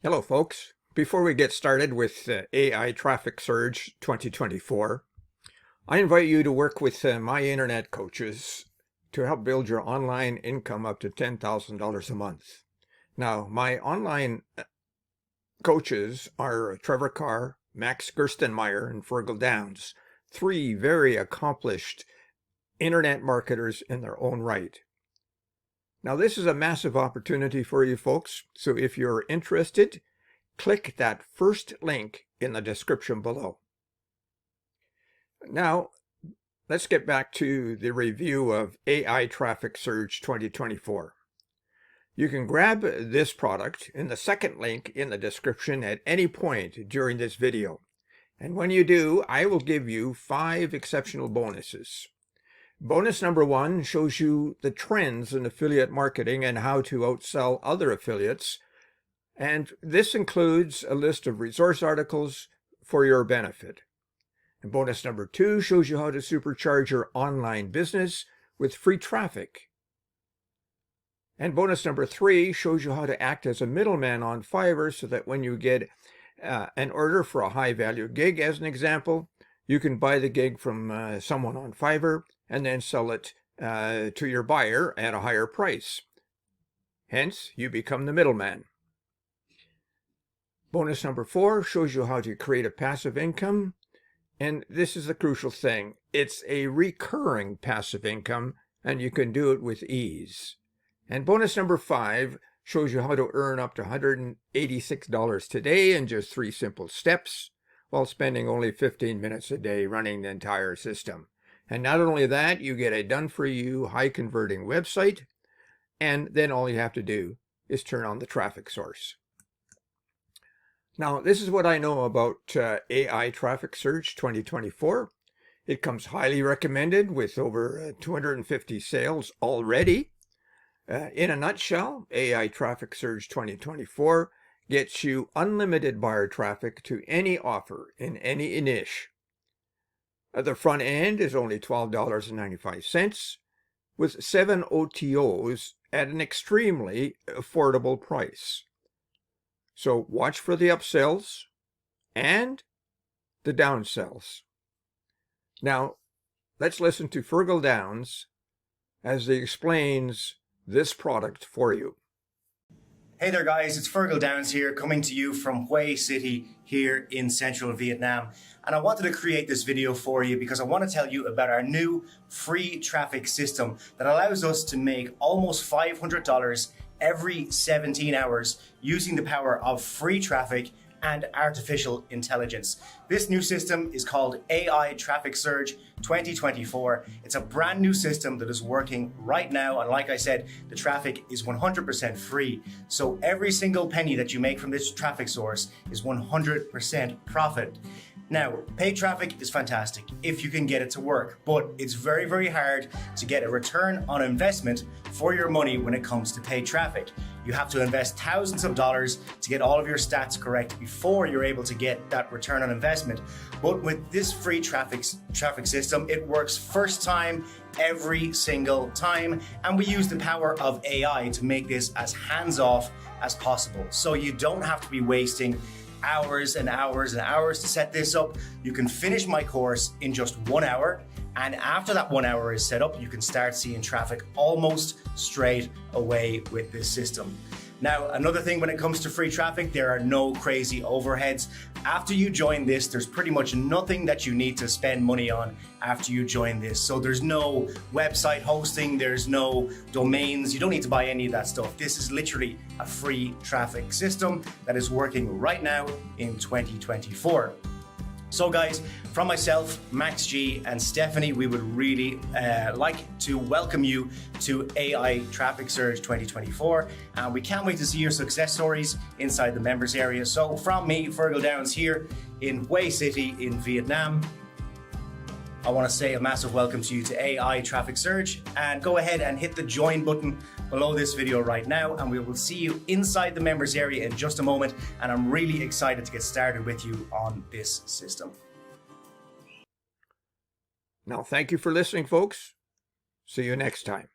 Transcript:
Hello, folks. Before we get started with AI Traffic Surge 2024, I invite you to work with my internet coaches to help build your online income up to $10,000 a month. Now, my online coaches are Trevor Carr, Max Gerstenmaier, and Fergal Downs, three very accomplished internet marketers in their own right. Now, this is a massive opportunity for you folks, so if you're interested, click that first link in the description below. Now, let's get back to the review of AI Traffic Surge 2024. You can grab this product in the second link in the description at any point during this video. And when you do, I will give you 5 exceptional bonuses. Bonus number 1 shows you the trends in affiliate marketing and how to outsell other affiliates. And this includes a list of resource articles for your benefit. And bonus number 2 shows you how to supercharge your online business with free traffic. And bonus number 3 shows you how to act as a middleman on Fiverr so that when you get an order for a high-value gig, as an example, you can buy the gig from someone on Fiverr and then sell it to your buyer at a higher price. Hence, you become the middleman. Bonus number 4 shows you how to create a passive income. And this is the crucial thing. It's a recurring passive income, and you can do it with ease. And bonus number 5 shows you how to earn up to $186 today in just 3 simple steps, while spending only 15 minutes a day running the entire system. And not only that, you get a done-for-you, high-converting website, and then all you have to do is turn on the traffic source. Now, this is what I know about AI Traffic Surge 2024. It comes highly recommended with over 250 sales already. In a nutshell, AI Traffic Surge 2024 gets you unlimited buyer traffic to any offer in any niche. The front end is only $12.95 with 7 OTOs at an extremely affordable price. So watch for the upsells and the downsells. Now, let's listen to Fergal Downs as he explains this product for you. Hey there guys, it's Fergal Downs here, coming to you from Hue City here in central Vietnam. And I wanted to create this video for you because I want to tell you about our new free traffic system that allows us to make almost $500 every 17 hours using the power of free traffic and artificial intelligence. This new system is called AI Traffic Surge 2024. It's a brand new system that is working right now. And like I said, the traffic is 100% free. So every single penny that you make from this traffic source is 100% profit. Now, paid traffic is fantastic if you can get it to work, but it's very, very hard to get a return on investment for your money when it comes to paid traffic. You have to invest thousands of dollars to get all of your stats correct before you're able to get that return on investment. But with this free traffic system, it works first time, every single time. And we use the power of AI to make this as hands-off as possible. So you don't have to be wasting hours and hours and hours to set this up. You can finish my course in just 1 hour. And after that 1 hour is set up, you can start seeing traffic almost straight away with this system. Now, another thing when it comes to free traffic, there are no crazy overheads. After you join this, there's pretty much nothing that you need to spend money on after you join this. So there's no website hosting, there's no domains, you don't need to buy any of that stuff. This is literally a free traffic system that is working right now in 2024. So guys, from myself, Max G, and Stephanie, we would really like to welcome you to AI Traffic Surge 2024. And we can't wait to see your success stories inside the members area. So from me, Fergal Downs here in Hue City in Vietnam, I want to say a massive welcome to you to AI Traffic Surge, and go ahead and hit the join button below this video right now, and we will see you inside the members area in just a moment. And I'm really excited to get started with you on this system. Now, thank you for listening, folks. See you next time.